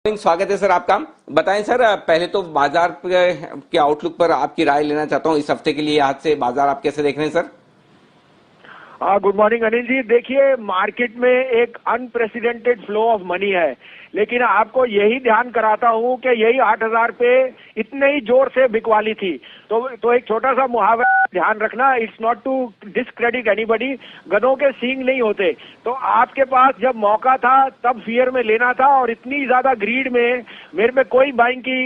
स्वागत है सर आपका। बताएं सर, पहले तो बाजार के आउटलुक पर आपकी राय लेना चाहता हूं। इस हफ्ते के लिए आज से बाजार आप कैसे देख रहे हैं sir? Good morning Anil ji. देखिए, मार्केट में एक अनप्रेसिडेंटेड फ्लो ऑफ मनी है, लेकिन आपको यही ध्यान कराता हूं कि यही 8,000 पे इतने ही जोर से बिकवाली थी। तो एक छोटा सा मुहावरा ध्यान रखना, it's not to discredit anybody, गधों के सींग नहीं होते। तो आपके पास जब मौका था तब फियर में लेना था, और इतनी ज्यादा ग्रीड में मेरे में कोई बाइंग की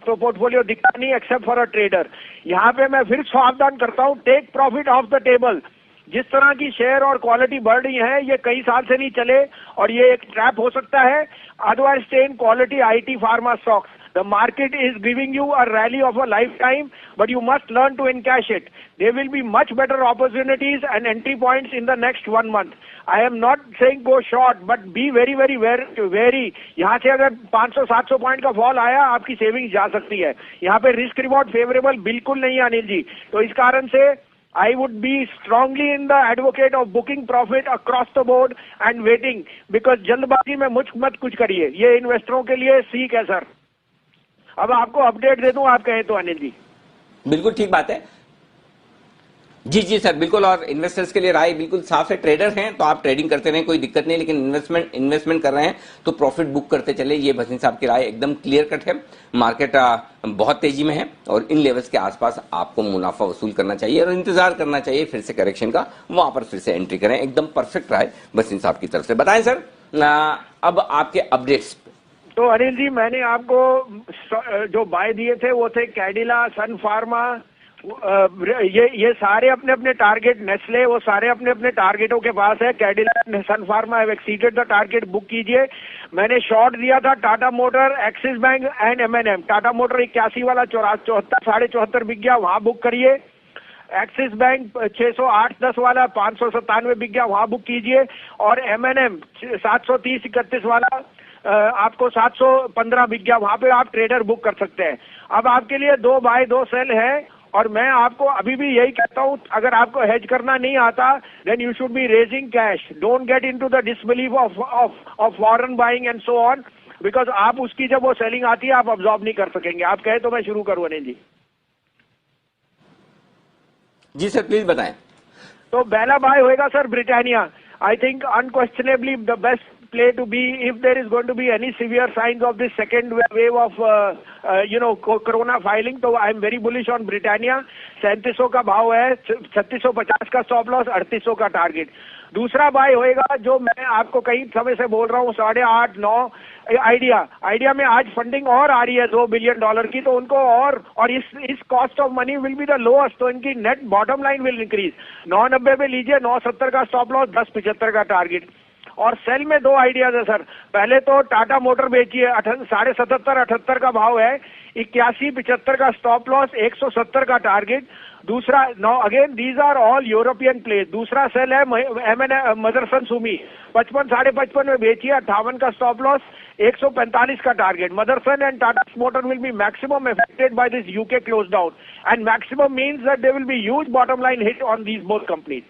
पोर्टफोलियो दिखता नहीं एक्सेप्ट फॉर अ ट्रेडर। यहाँ पे मैं फिर सावधान करता हूँ, take profit off the table. जिस तरह की शेयर और क्वालिटी बढ़ रही है, ये कई साल से नहीं चले और ये एक ट्रैप हो सकता है। Otherwise stay in quality IT pharma stocks. The market is giving you a rally of a lifetime, but you must learn to encash it. There will be much better opportunities and entry points in the next 1 month. I am not saying go short, but be very, very, very, very. यहाँ से अगर 500-700 point का fall आया, आपकी savings जा सकती है। यहाँ पे रिस्क रिवॉर्ड फेवरेबल बिल्कुल नहीं है अनिल जी। तो इस कारण से I would be strongly in the advocate of booking profit across the board and waiting, because जल्दबाजी में मत कुछ करिए। ये इन्वेस्टरों के लिए सीख है सर। अब आपको अपडेट दे दूं आप कहें तो अनिल जी। बिल्कुल ठीक बात है जी सर, बिल्कुल। और इन्वेस्टर्स के लिए राय बिल्कुल साफ है। ट्रेडर हैं तो आप ट्रेडिंग करते रहें, कोई दिक्कत नहीं, लेकिन इन्वेस्टमेंट कर रहे हैं तो प्रॉफिट बुक करते चले। ये भसीन साहब की राय एकदम क्लियर कट है। मार्केट बहुत तेजी में है और इन लेवल्स के आसपास आपको मुनाफा वसूल करना चाहिए और इंतजार करना चाहिए फिर से करेक्शन का, वहां पर फिर से एंट्री करें। एकदम परफेक्ट राय भसीन साहब की तरफ से। बताएं सर, अब आपके अपडेट्स। तो अनिल जी, मैंने आपको जो बाय दिए थे वो थे कैडिला, सन फार्मा, ये सारे अपने अपने टारगेट, नेस्ले, वो सारे अपने अपने टारगेटों के पास है। Cadila, Sun Pharma have exceeded the target, book कीजिए। मैंने शॉर्ट दिया था टाटा मोटर, एक्सिस बैंक एंड एमएनएम। टाटा मोटर 81 वाला 74 बिक गया, वहां बुक करिए। एक्सिस बैंक 608-10 वाला 597 बिक गया, वहां बुक कीजिए। और एमएनएम 730-31 वाला आपको 715 बिक गया, वहां पे आप ट्रेडर बुक कर सकते हैं। अब आपके लिए 2 बाय 2 सेल है, और मैं आपको अभी भी यही कहता हूं, अगर आपको हेज करना नहीं आता then you should be raising cash. Don't get into the disbelief of foreign buying and so on, because आप उसकी जब वो सेलिंग आती है आप अब्सॉर्ब नहीं कर सकेंगे। आप कहे तो मैं शुरू करूं अनिल जी। जी सर, प्लीज बताएं। तो पहला बाय होएगा sir Britannia. I think unquestionably the best play to be if there is going to be any severe signs of this second wave of corona filing. तो I am very bullish on Britannia। 3700 का भाव है, 3650 का stop loss, 3800 का target. दूसरा bye होएगा जो मैं आपको कई समय से बोल रहा हूँ, 8.5-9 आइडिया में आज फंडिंग और आ रही है $2 बिलियन की, तो उनको और इस cost of money will be the lowest, तो इनकी net bottom line will increase. 9.90 पे लीजिए, 9.70 का स्टॉप लॉस, 10.75 का टारगेट। और सेल में 2 आइडियाज है सर। पहले तो टाटा मोटर बेचिए, 77.78 का भाव है, 81.75 का स्टॉप लॉस, 170 का टारगेट। दूसरा, again these are all European place. दूसरा सेल है मदरसन सुमी, 55-55 में बेचिए, 58 का स्टॉप लॉस, 145 का target. Motherson and Tata motor will be maximum affected by this UK close down, and maximum means that there will be huge bottom line hit on these both companies.